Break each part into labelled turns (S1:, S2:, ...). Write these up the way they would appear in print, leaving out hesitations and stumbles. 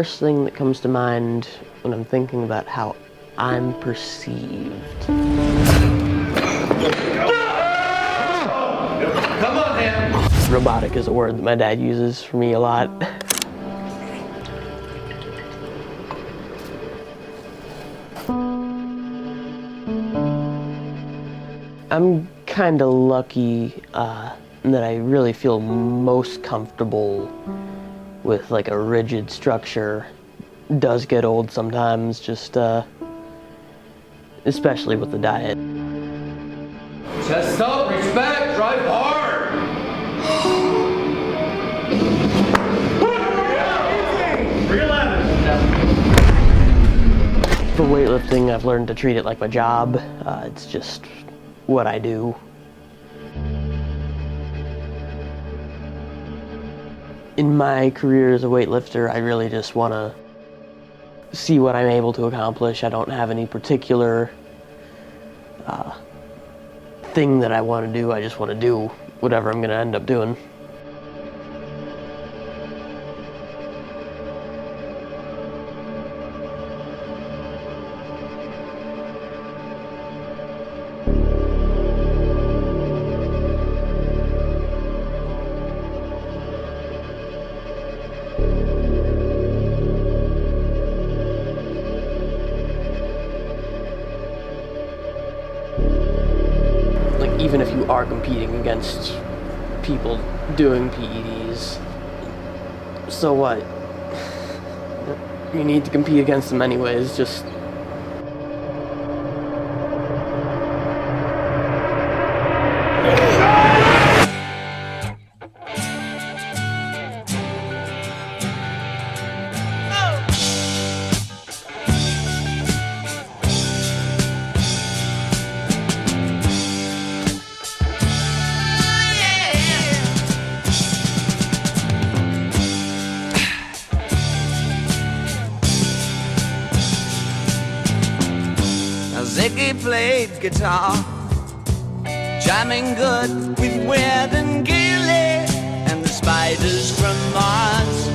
S1: first thing that comes to mind when I'm thinking about how I'm perceived.
S2: Come on, Hamp!
S1: Robotic is a word that my dad uses for me a lot. I'm kind of lucky that I really feel most comfortable with like a rigid structure. Does get old sometimes, just especially with the diet.
S2: Chest up, respect, drive hard!
S1: For weightlifting, I've learned to treat it like my job. It's just what I do. In my career as a weightlifter, I really just want to see what I'm able to accomplish. I don't have any particular thing that I want to do. I just want to do whatever I'm going to end up doing. Even if you are competing against people doing PEDs, so what? You need to compete against them anyways, just...
S3: Ziggy played guitar, jamming good with Weird and Gilly and the Spiders from Mars.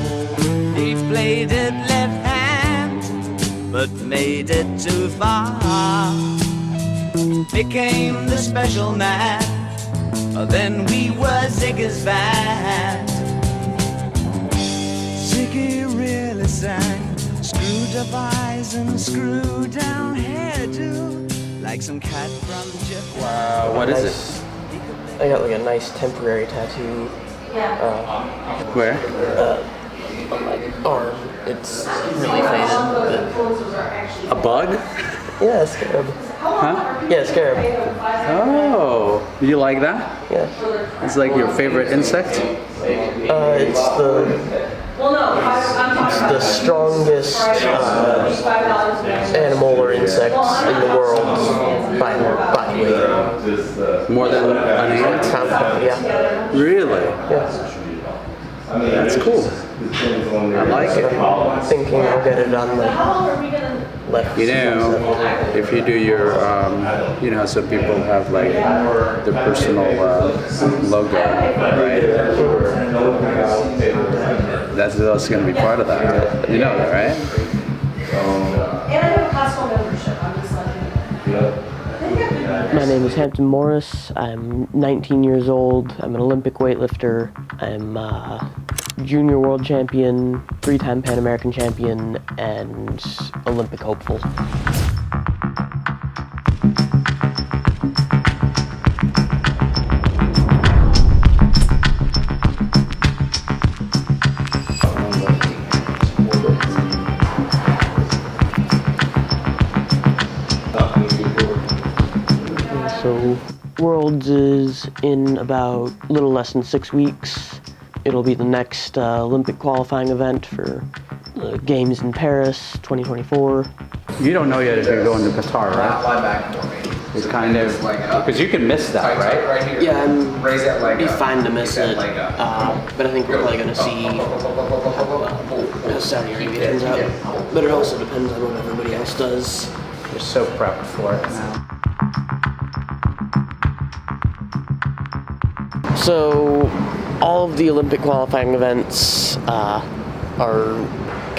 S3: He played it left hand, but made it too far. Became the special man, then we were Ziggy's band. Ziggy really sang, screwed up eyes and screwed down hairdo, like some cat from Japan.
S2: Wow, what is it?
S1: I got like a nice temporary tattoo.
S2: Where?
S1: On my arm. It's really faded.
S2: A bug?
S1: Yeah, a scarab.
S2: Huh?
S1: Yeah, a scarab.
S2: Oh, you like that?
S1: Yeah.
S2: It's like your favorite insect?
S1: It's the strongest animal or insect in the world by body weight.
S2: More than an ant?
S1: Yeah.
S2: Really?
S1: Yeah.
S2: That's cool. I like it.
S1: I'm thinking I'll get it on the left.
S2: You know, if you do your, you know, some people have like their personal logo, right? That's going to be part of that. You know that, right?
S1: My name is Hampton Morris. I'm 19 years old. I'm an Olympic weightlifter. I'm Junior World Champion, 3-time Pan American Champion, and Olympic hopeful. So, Worlds is in about a little less than 6 weeks. It'll be the next Olympic qualifying event for the Games in Paris 2024.
S2: You don't know yet if you're going to Qatar, right? It's kind of, because you can miss that, right?
S1: Yeah, it'd be fine to miss it, but I think we're probably going to see how Saudi Arabia turns out. But it also depends on what everybody else does.
S2: You're so prepped for it now.
S1: So, all of the Olympic qualifying events are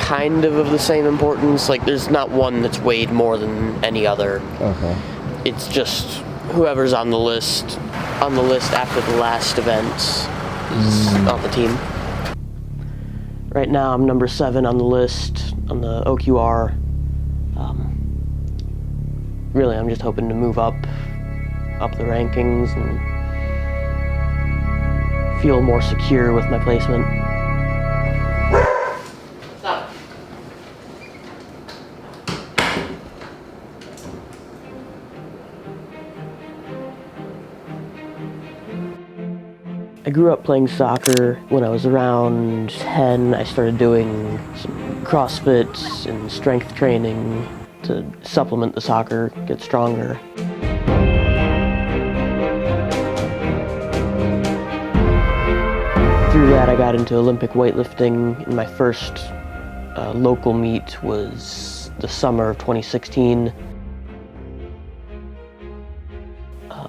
S1: kind of the same importance. Like, there's not one that's weighed more than any other.
S4: Okay.
S1: It's just whoever's on the list after the last event is on the team. Right now, I'm number 7 on the list on the OQR. Really, I'm just hoping to move up the rankings and feel more secure with my placement. Stop. I grew up playing soccer. When I was around 10, I started doing some CrossFit and strength training to supplement the soccer, get stronger. Through that, I got into Olympic weightlifting, and my first local meet was the summer of 2016.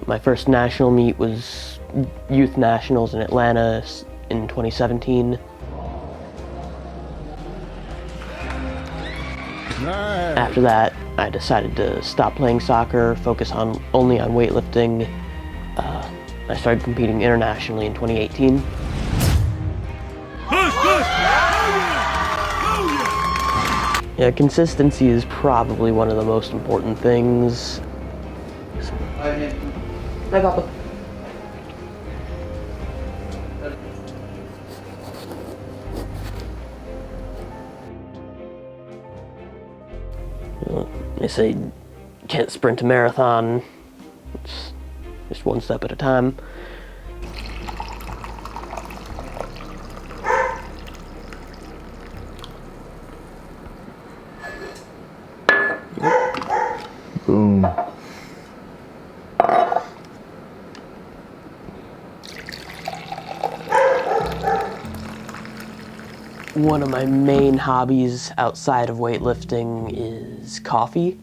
S1: My first national meet was Youth Nationals in Atlanta in 2017.
S4: Nice.
S1: After that, I decided to stop playing soccer, focus only on weightlifting. I started competing internationally in 2018. Yeah, consistency is probably one of the most important things. Hi, Papa. They say you can't sprint a marathon. It's just one step at a time.
S4: Boom.
S1: One of my main hobbies outside of weightlifting is coffee.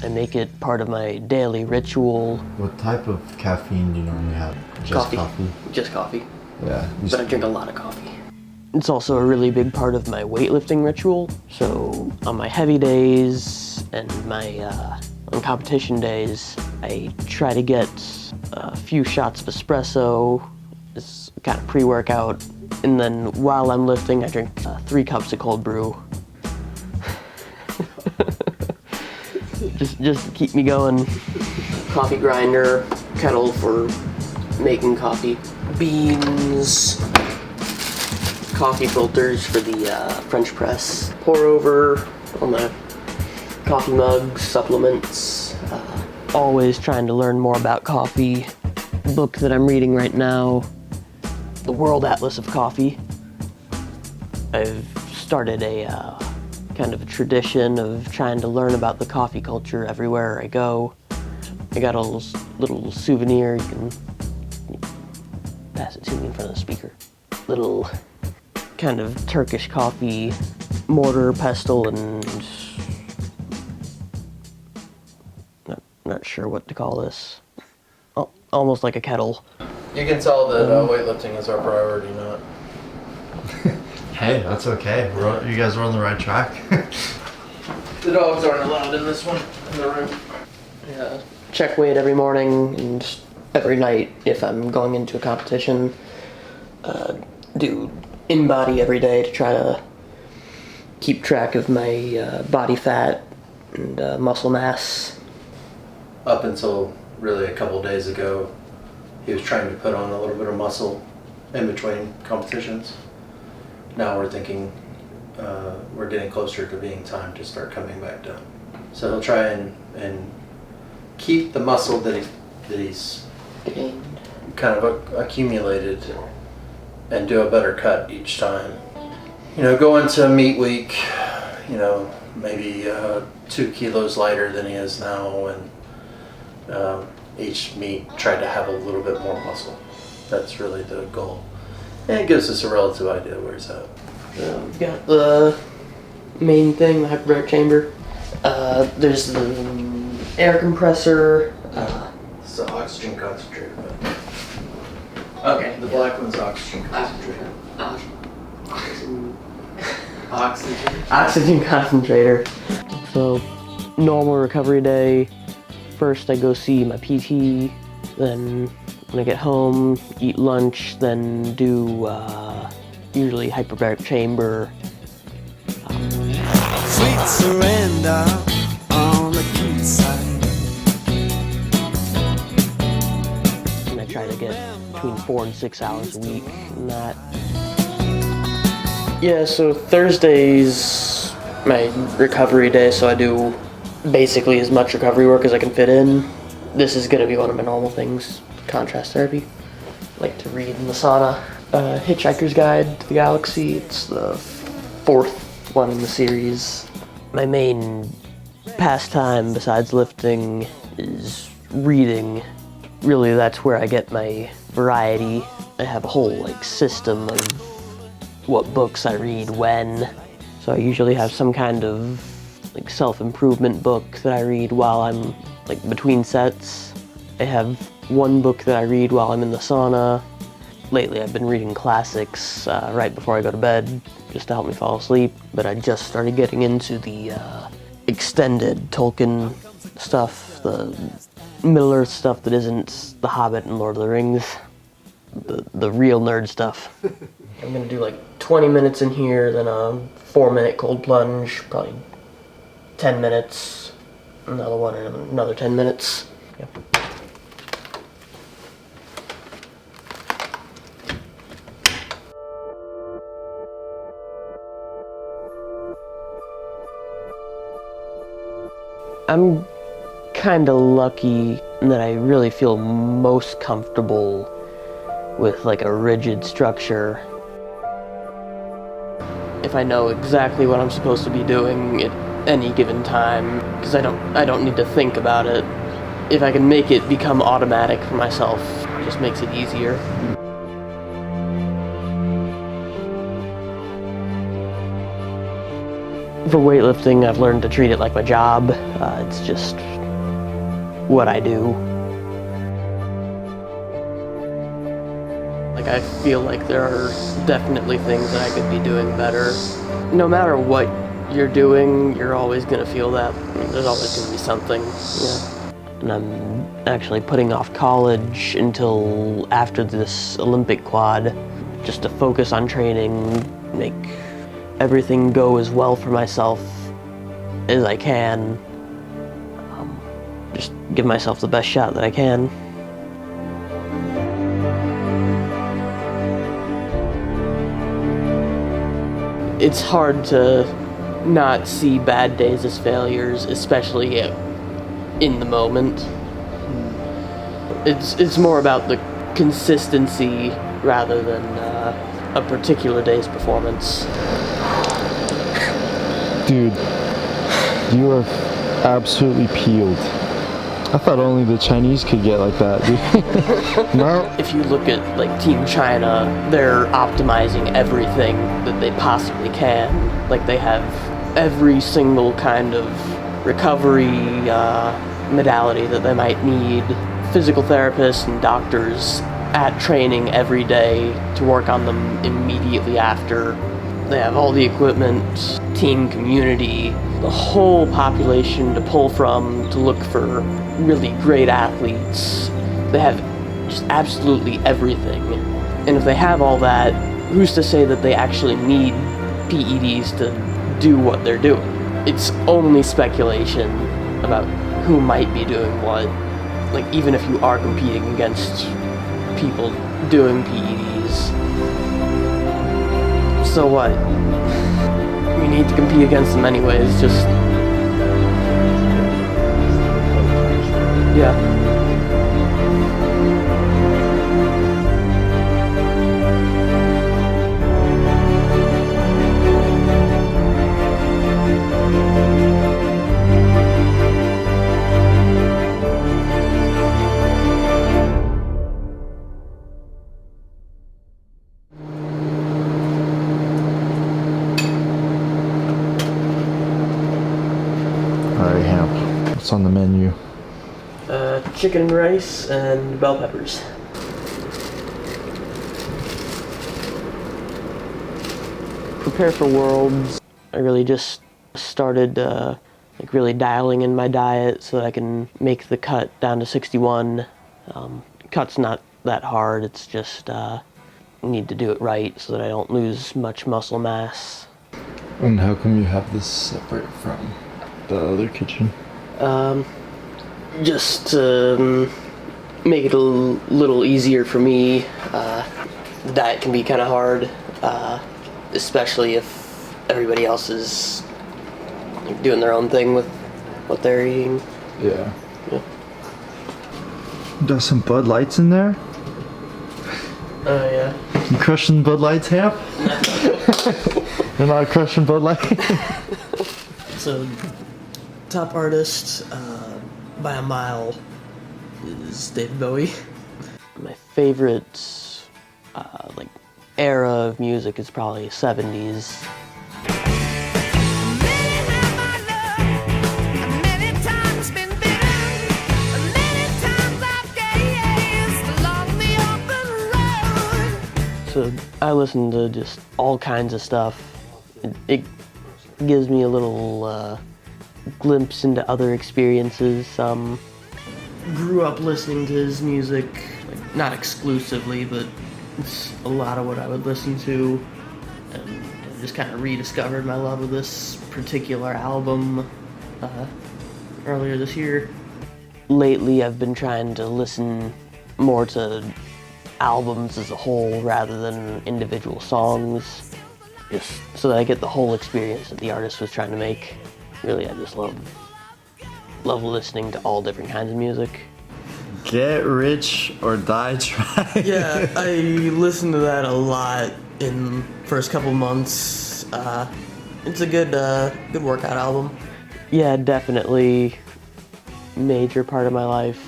S1: I make it part of my daily ritual.
S4: What type of caffeine do you normally have? Just coffee?
S1: Just coffee.
S4: Yeah.
S1: But I drink a lot of coffee. It's also a really big part of my weightlifting ritual. So on my heavy days and my on competition days, I try to get a few shots of espresso, it's kind of pre-workout, and then while I'm lifting, I drink 3 cups of cold brew. just to keep me going. Coffee grinder, kettle for making coffee, beans, coffee filters for the French press. Pour over on the coffee mugs, supplements. Always trying to learn more about coffee. The book that I'm reading right now, The World Atlas of Coffee. I've started a kind of a tradition of trying to learn about the coffee culture everywhere I go. I got a little souvenir, you can pass it to me in front of the speaker. Little kind of Turkish coffee mortar, pestle, and not sure what to call this. Oh, almost like a kettle.
S2: You can tell that weightlifting is our priority, not.
S4: Hey, that's okay. You guys are on the right track.
S1: The dogs aren't allowed in this one, in the room. Yeah, check weight every morning and every night if I'm going into a competition. Do in-body every day to try to keep track of my body fat and muscle mass.
S2: Up until really a couple days ago, he was trying to put on a little bit of muscle in between competitions. Now we're thinking we're getting closer to being time to start coming back down. So he'll try and keep the muscle that he's kind of accumulated and do a better cut each time. You know, go into meet week, you know, maybe 2 kilos lighter than he is now, and each meet try to have a little bit more muscle. That's really the goal. And it gives us a relative idea where he's at.
S1: We've got the main thing, the hyperbaric chamber. There's the air compressor.
S2: It's the oxygen concentrator.
S1: Okay.
S2: The black one's oxygen concentrator.
S1: Oxygen concentrator. So, normal recovery day. First I go see my PT, then when I get home, eat lunch, then do usually hyperbaric chamber.
S3: Sweet surrender on the cute side.
S1: And I try to get between 4 and 6 hours a week in that. Yeah, so Thursday's my recovery day, so I do basically as much recovery work as I can fit in. This is gonna be one of my normal things, contrast therapy. I like to read in the sauna. Hitchhiker's Guide to the Galaxy, it's the 4th one in the series. My main pastime besides lifting is reading. Really, that's where I get my variety. I have a whole system of what books I read when. So I usually have some kind of self-improvement book that I read while I'm between sets. I have one book that I read while I'm in the sauna. Lately I've been reading classics right before I go to bed just to help me fall asleep, but I just started getting into the extended Tolkien stuff, the Middle-earth stuff that isn't The Hobbit and Lord of the Rings, the real nerd stuff. I'm gonna do 20 minutes in here, then a 4-minute cold plunge, probably 10 minutes, another one and another 10 minutes. Yep. I'm kinda lucky in that I really feel most comfortable with a rigid structure. If I know exactly what I'm supposed to be doing at any given time, because I don't need to think about it. If I can make it become automatic for myself, it just makes it easier. For weightlifting, I've learned to treat it like my job. It's just what I do. I feel like there are definitely things that I could be doing better. No matter what you're doing, you're always gonna feel that. There's always gonna be something, yeah. And I'm actually putting off college until after this Olympic quad, just to focus on training, make everything go as well for myself as I can. Just give myself the best shot that I can. It's hard to not see bad days as failures, especially in the moment. It's more about the consistency rather than a particular day's performance.
S5: Dude, you are absolutely peeled. I thought only the Chinese could get like that, dude. No.
S1: If you look at Team China, they're optimizing everything that they possibly can. They have every single kind of recovery modality that they might need. Physical therapists and doctors at training every day to work on them immediately after. They have all the equipment, team community, the whole population to pull from to look for really great athletes. They have just absolutely everything. And if they have all that, who's to say that they actually need PEDs to do what they're doing? It's only speculation about who might be doing what. Even if you are competing against people doing PEDs. So what? We need to compete against them anyways, just... Yeah.
S5: Alright, Hamp. What's on the menu?
S1: Chicken and rice and bell peppers. Prepare for Worlds. I really just started like really dialing in my diet so that I can make the cut down to 61. Cut's not that hard, it's just need to do it right so that I don't lose much muscle mass.
S5: And how come you have this separate from the other kitchen?
S1: Just to make it a little easier for me. The diet can be kind of hard, especially if everybody else is doing their own thing with what they're eating.
S5: Yeah. Got some Bud Lights in there?
S1: Oh yeah.
S5: You crushing Bud Lights, Hamp? You're not crushing Bud Light?
S1: So, top artist by a mile is David Bowie. My favorite like era of music is probably 70s. So I listen to just all kinds of stuff. It gives me a little glimpse into other experiences. Grew up listening to his music, like, not exclusively, but it's a lot of what I would listen to. And I just kind of rediscovered my love of this particular album earlier this year. Lately, I've been trying to listen more to albums as a whole rather than individual songs, just so that I get the whole experience that the artist was trying to make. Really, I just love listening to all different kinds of music.
S4: Get Rich or Die Trying.
S1: Yeah, I listened to that a lot in the first couple months. It's a good workout album. Yeah, definitely major part of my life.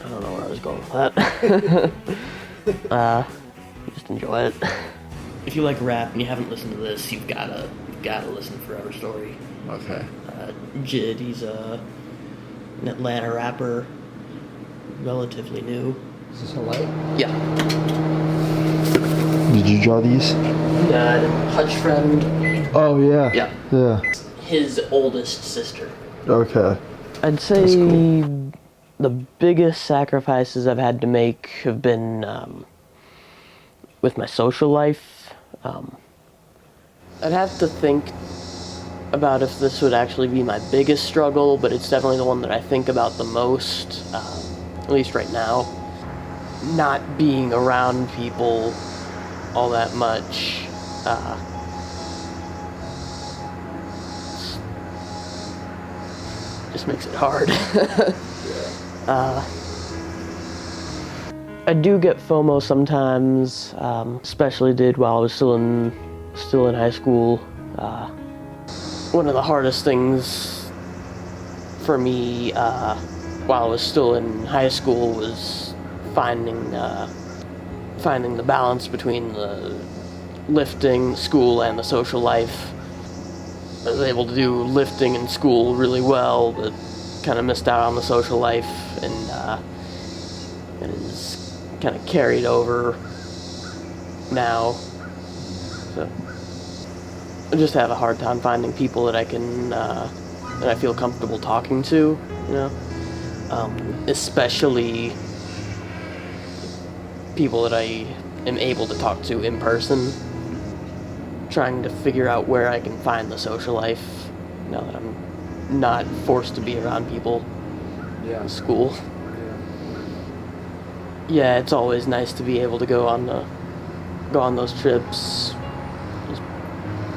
S1: I don't know where I was going with that. Just enjoy it. If you like rap and you haven't listened to this, you've gotta listen to Forever Story.
S4: Okay.
S1: Jid, he's an Atlanta rapper, relatively new.
S2: Is this a light?
S1: Yeah.
S5: Did you draw these?
S1: Hutch friend.
S5: Oh yeah.
S1: Yeah.
S5: Yeah.
S1: His oldest sister.
S5: Okay.
S1: I'd say the biggest sacrifices I've had to make have been with my social life. I'd have to think about if this would actually be my biggest struggle, but it's definitely the one that I think about the most, at least right now. Not being around people all that much. Just makes it hard. I do get FOMO sometimes, especially did while I was still in high school. One of the hardest things for me while I was still in high school was finding the balance between the lifting, school, and the social life. I was able to do lifting in school really well, but kind of missed out on the social life, and it is kind of carried over now. So I just have a hard time finding people that I can that I feel comfortable talking to, you know, especially people that I am able to talk to in person. Trying to figure out where I can find the social life now that I'm not forced to be around people in school. Yeah, it's always nice to be able to go on those trips. There's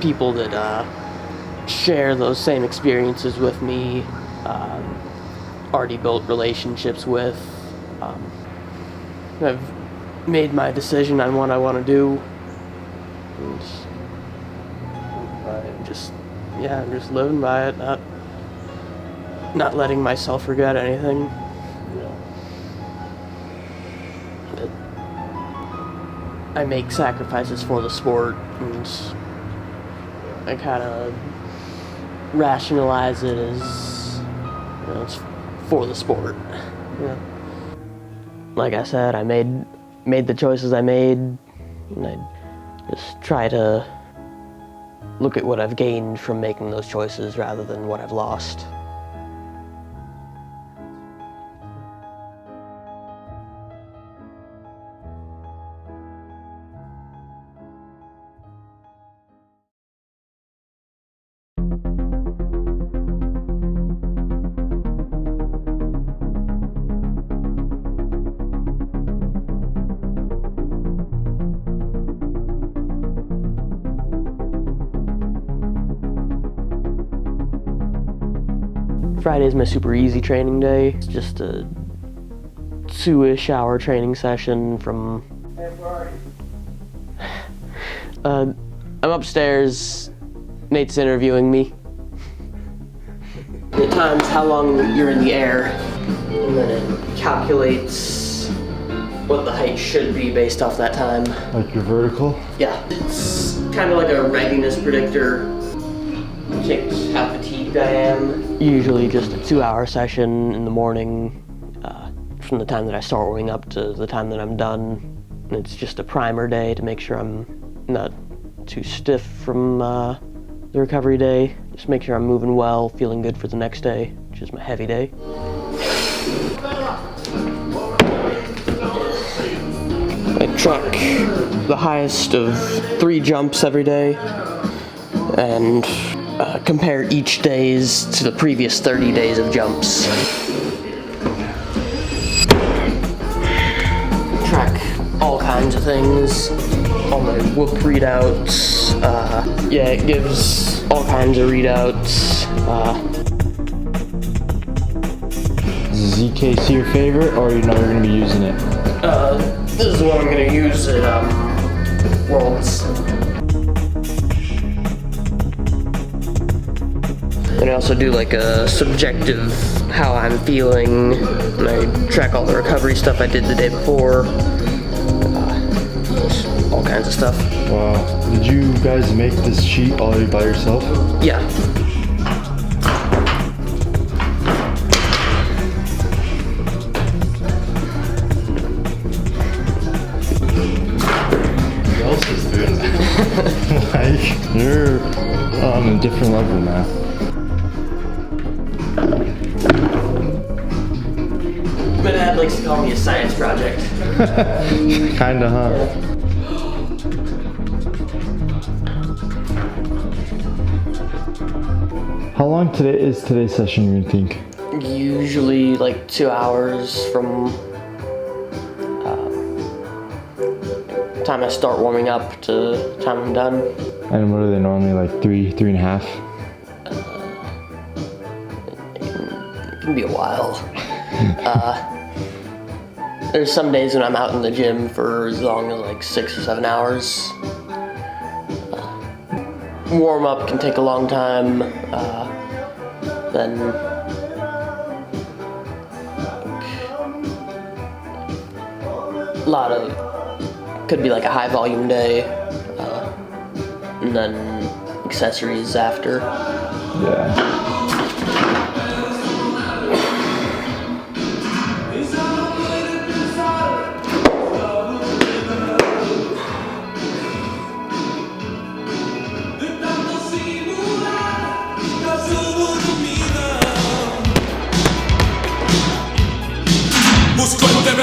S1: people that share those same experiences with me, already built relationships with. I've made my decision on what I want to do. And I'm just living by it, not letting myself regret anything. But I make sacrifices for the sport, and I kind of rationalize it as, you know, it's for the sport. Yeah. Like I said, I made the choices I made, and I Just try to look at what I've gained from making those choices rather than what I've lost. Friday is my super easy training day. It's just a 2-ish hour training session from... I'm upstairs. Nate's interviewing me. It times how long you're in the air, and then it calculates what the height should be based off that time.
S5: Like your vertical?
S1: Yeah, it's kind of like a readiness predictor. It checks how fatigued I am. Usually just a 2-hour session in the morning, from the time that I start warming up to the time that I'm done. And it's just a primer day to make sure I'm not too stiff from the recovery day. Just make sure I'm moving well, feeling good for the next day, which is my heavy day. I truck the highest of 3 jumps every day and compare each day's to the previous 30 days of jumps. Track all kinds of things, all my whoop readouts. Yeah, it gives all kinds of readouts.
S5: Is ZKC your favorite, or you know you're going to be using it?
S1: This is the one I'm going to use at Worlds. And I also do like a subjective how I'm feeling, and I track all the recovery stuff I did the day before, all kinds of stuff.
S5: Wow. Did you guys make this sheet all by yourself?
S1: Yeah.
S4: Who else is doing that?
S5: Like, you're on a different level now.
S1: My dad likes to call me a science project.
S5: Kinda, huh? How long is today's session, you think?
S1: Usually like 2 hours from time I start warming up to time I'm done.
S5: And what are they normally, like 3.5?
S1: It can be a while. There's some days when I'm out in the gym for as long as like 6 or 7 hours. Warm up can take a long time. Then a lot of, could be like a high volume day, and then accessories after.
S5: Yeah.
S6: Busco en TV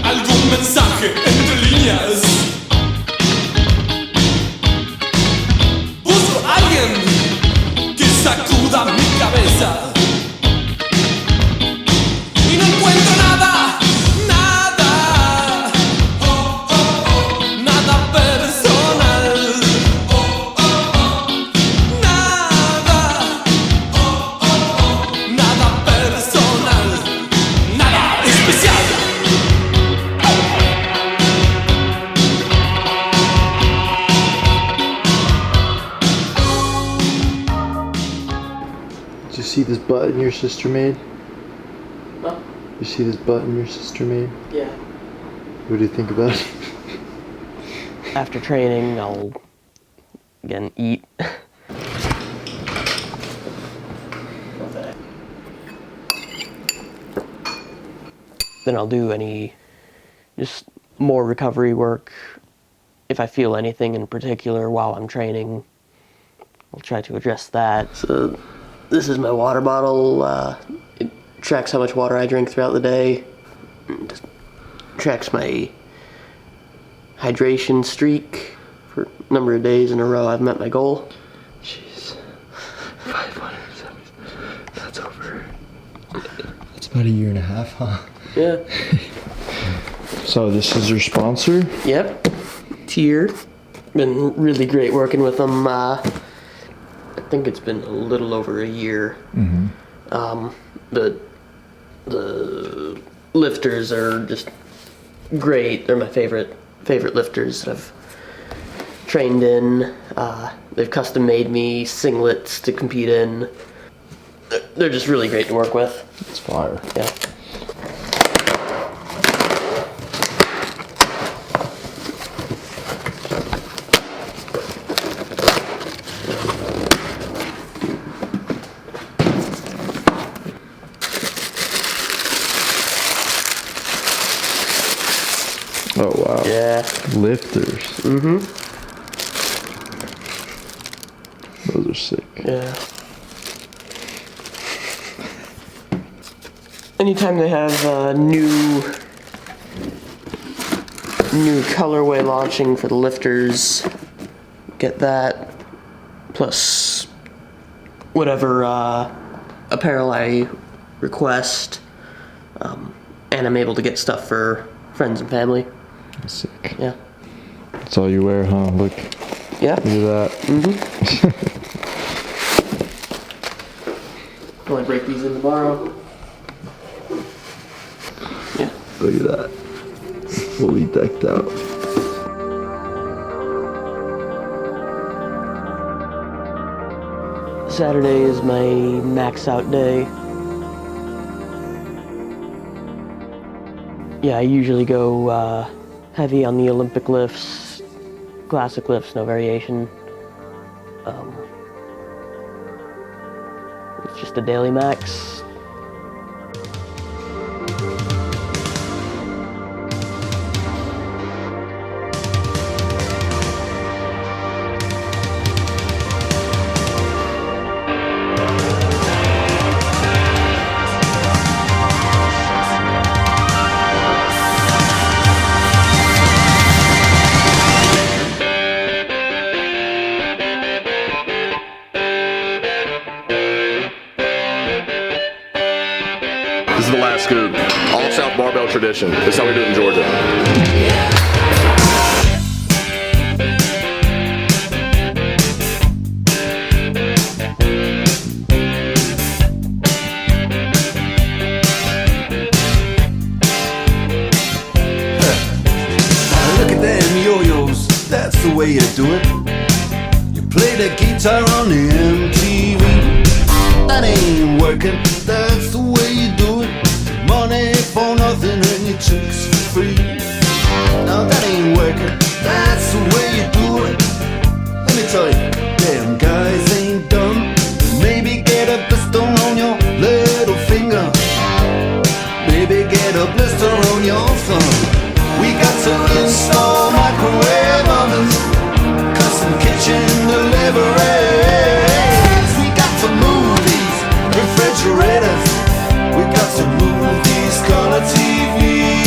S6: algún mensaje entre líneas. Busco a alguien que sacuda mi cabeza. Y no encuentro nada, nada, nada personal. Nada personal. Nada especial.
S5: Did you see this button your sister made?
S1: Huh?
S5: You see this button your sister made?
S1: Yeah.
S5: What do you think about it?
S1: After training, I'll again eat. Then I'll do any just more recovery work if I feel anything in particular while I'm training, I'll try to address that. So this is my water bottle. It tracks how much water I drink throughout the day. It tracks my hydration streak for a number of days in a row I've met my goal.
S5: Jeez. 570. That's over. It's about a year and a half, huh?
S1: Yeah.
S5: So this is your sponsor?
S1: Yep. Tier. Been really great working with them. I think it's been a little over a year. But the lifters are just great. They're my favorite lifters that I've trained in. They've custom made me singlets to compete in. They're just really great to work with.
S5: It's fire.
S1: Yeah.
S5: Oh wow.
S1: Yeah.
S5: Lifters. Those are sick.
S1: Yeah. Anytime they have a new colorway launching for the lifters, get that. Plus whatever apparel I request, and I'm able to get stuff for friends and family.
S5: That's sick.
S1: Yeah.
S5: That's all you wear, huh? Look.
S1: Yeah.
S5: Look at that.
S1: Only break these in tomorrow. Yeah.
S5: Look at that. Fully decked out.
S1: Saturday is my max out day. Yeah, I usually go heavy on the Olympic lifts, classic lifts, no variation. It's just a daily max.
S7: This is the last scoop. All South barbell tradition. This is how we do it in Georgia.
S8: Look at them yo-yos, that's the way you do it. You play the guitar on the MTV. That ain't working, that's the way you do it. Money for nothing and your chicks for free. Now that ain't working, that's the way you do it. Let me tell you, damn guys ain't dumb. Maybe get a blister on your little finger. Maybe get a blister on your thumb. We got to install microwave ovens, custom kitchen deliveries. We got to move these refrigerators. We got to move these color TVs.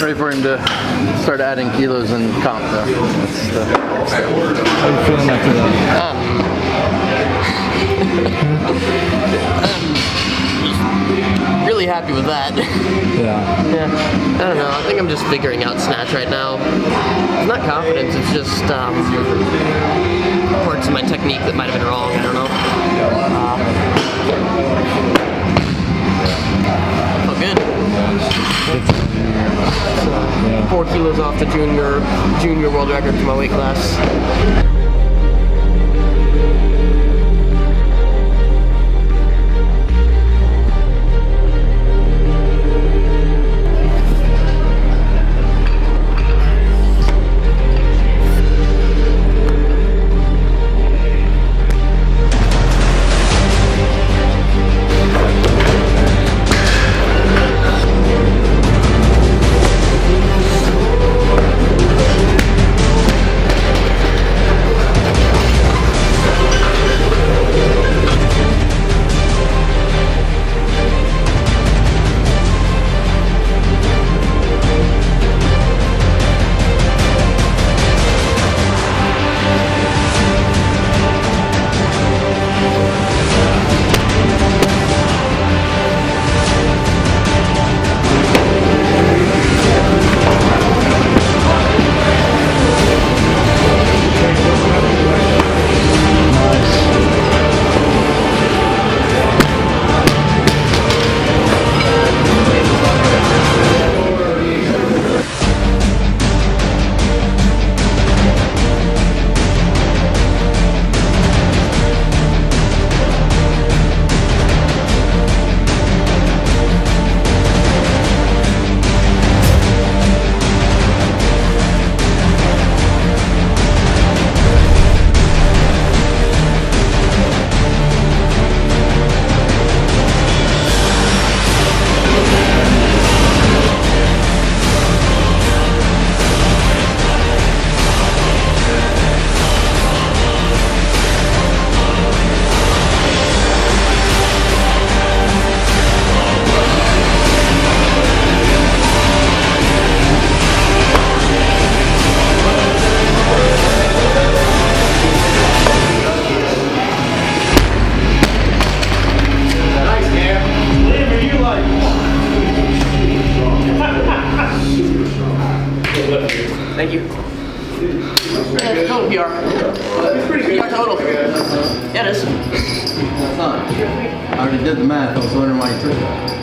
S9: ready for him to start adding kilos in comp though.
S5: How are you feeling after that?
S1: Really happy with that.
S5: Yeah.
S1: Yeah. I don't know. I think I'm just figuring out snatch right now. It's not confidence. It's just parts of my technique that might have been wrong. I don't know. Felt good. It's, 4 kilos off the junior world record for my weight class. Thank you. Yeah, total PR. PR total. Yeah, it is.
S9: I already did the math. I was wondering why you took that.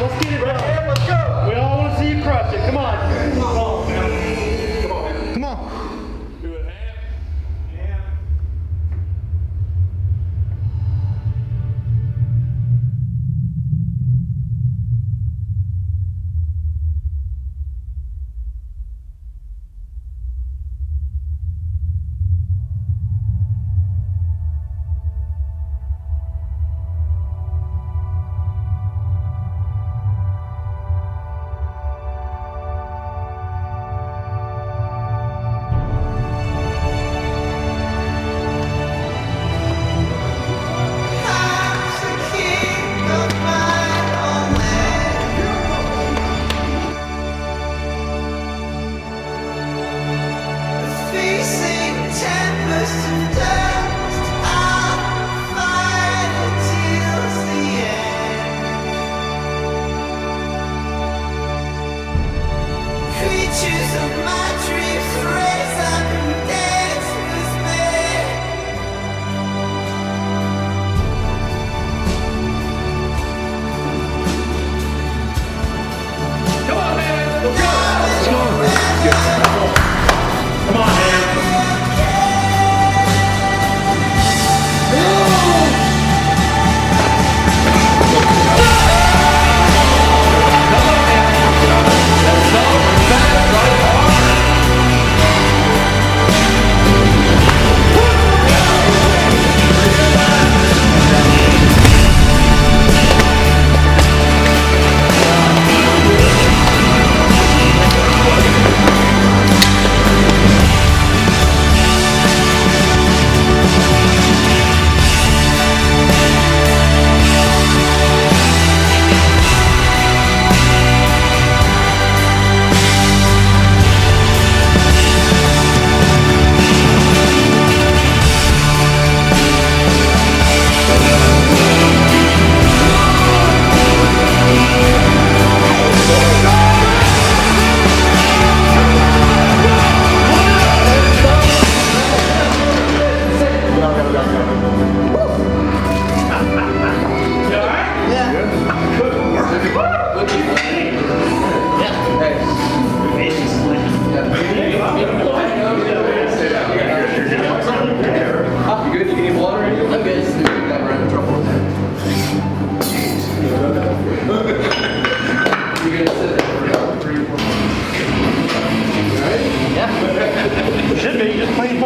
S10: Let's get it done. Let's go. We all want to see you crush it. Come on. Come on, man. Come on, man. Come on. Do it, Hamp. Hamp.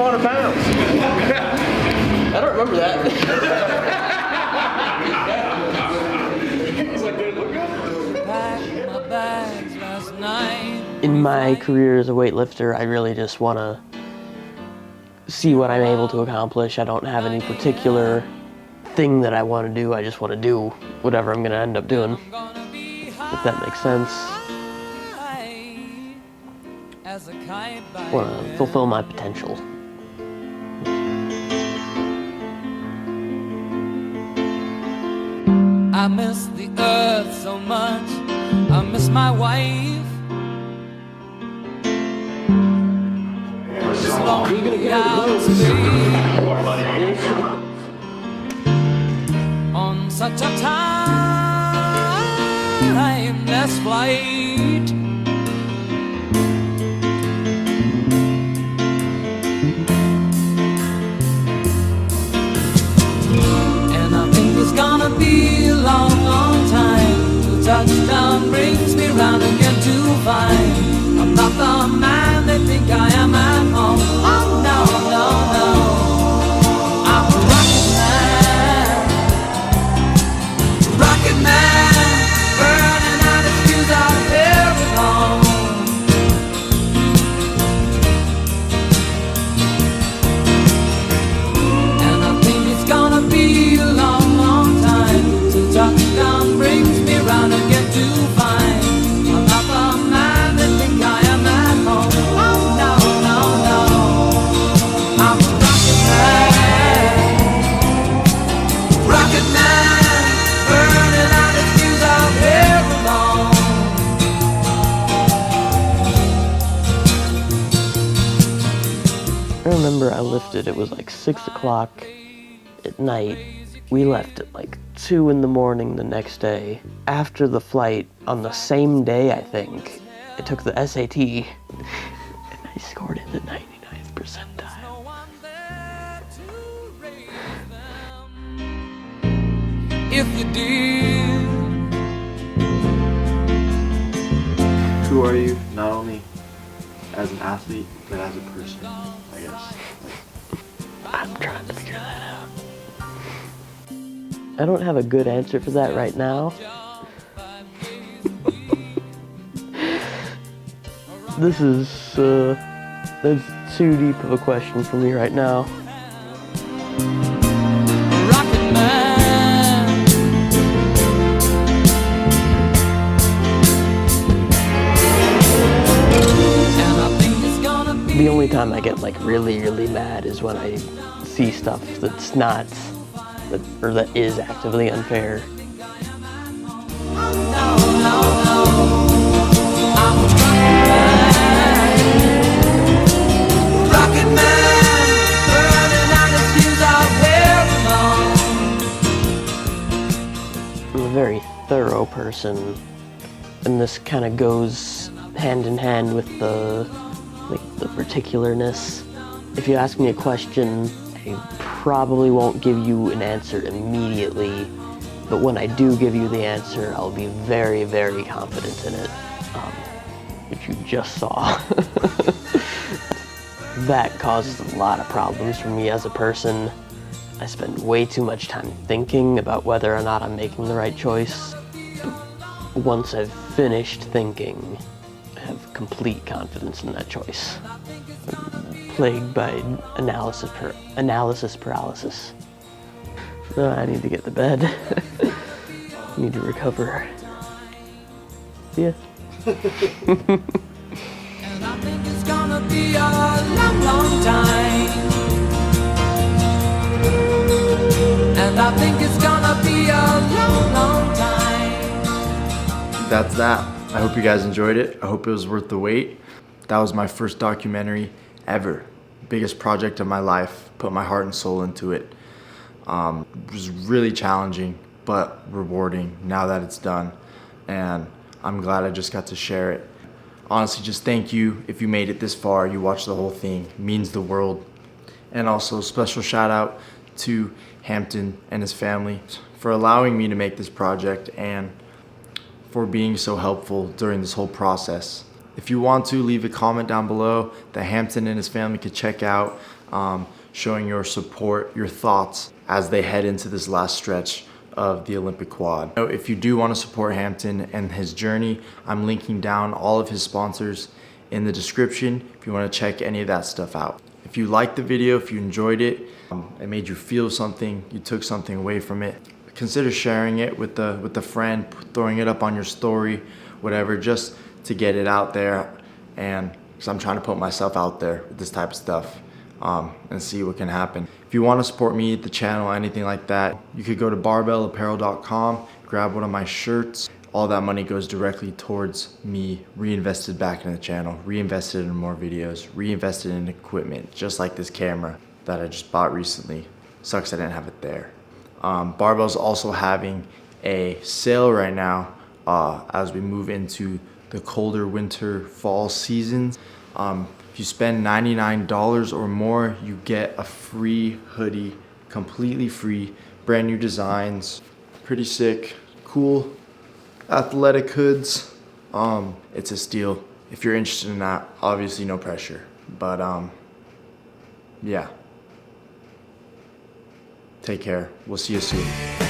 S1: 400 pounds. I don't remember that.
S6: He's like, did it look good?
S3: Packed my bags last night.
S1: In my career as a weightlifter, I really just want to see what I'm able to accomplish. I don't have any particular thing that I want to do. I just want to do whatever I'm going to end up doing, if that makes sense. I want to fulfill my potential.
S3: I miss the earth so much. I miss my wife. This lonely out space on such a timeless flight. And I think it's gonna be a long, long time till touchdown brings me round again to find I'm not the man they think I am at home. Oh no, no, no, I'm a rocket man, burning out his fuse out there alone. And I think it's gonna be a long, long time till touchdown brings me round again to find I'm not the man they think I am at home. Oh no, no, no, I'm a rocket man, burning out his fuse out there alone.
S1: I remember I lifted, it was like 6 o'clock at night. We left at like 2 in the morning the next day. After the flight, on the same day I think, I took the SAT and I scored in the 99th percentile.
S3: If you did,
S4: Who are you, not only as an athlete, but as a person, I guess?
S1: I'm trying to figure that out. I don't have a good answer for that right now. This is, that's too deep of a question for me right now.
S3: rocket man. And I think it's gonna be
S1: The only time I get like really, really mad is when I see stuff that's not, or that is actively unfair.
S3: rocket man, burning out his fuse out there alone.
S1: I'm a very thorough person, and this kind of goes hand in hand with the particularness. If you ask me a question, I probably won't give you an answer immediately, but when I do give you the answer, I'll be very, very confident in it, which you just saw. That causes a lot of problems for me as a person. I spend way too much time thinking about whether or not I'm making the right choice. Once I've finished thinking, I have complete confidence in that choice. I'm plagued by analysis paralysis. No, I need to get to bed. I need to recover. See ya.
S3: And I think it's gonna be a long, long time. And I think it's gonna be a long, long time.
S4: That's that. I hope you guys enjoyed it. I hope it was worth the wait. That was my first documentary ever. Biggest project of my life. Put my heart and soul into it. It was really challenging, but rewarding now that it's done. And I'm glad I just got to share it. Honestly, just thank you if you made it this far, you watched the whole thing. It means the world. And also special shout out to Hampton and his family for allowing me to make this project and for being so helpful during this whole process. If you want to, leave a comment down below that Hampton and his family could check out. showing your support, your thoughts as they head into this last stretch of the Olympic quad. So if you do want to support Hampton and his journey, I'm linking down all of his sponsors in the description if you want to check any of that stuff out. If you liked the video, if you enjoyed it, it made you feel something, you took something away from it, consider sharing it with a friend, throwing it up on your story, whatever, just to get it out there. And because I'm trying to put myself out there with this type of stuff and see what can happen. If you want to support me, the channel, anything like that, you could go to barbellapparel.com, grab one of my shirts. All that money goes directly towards me reinvested back in the channel, reinvested in more videos, reinvested in equipment, just like this camera that I just bought recently. Sucks I didn't have it there. Barbell's also having a sale right now as we move into the colder winter fall seasons. If you spend $99 or more, you get a free hoodie, completely free, brand new designs, pretty sick, cool, athletic hoods. It's a steal. If you're interested in that, obviously no pressure, but yeah. Take care. We'll see you soon.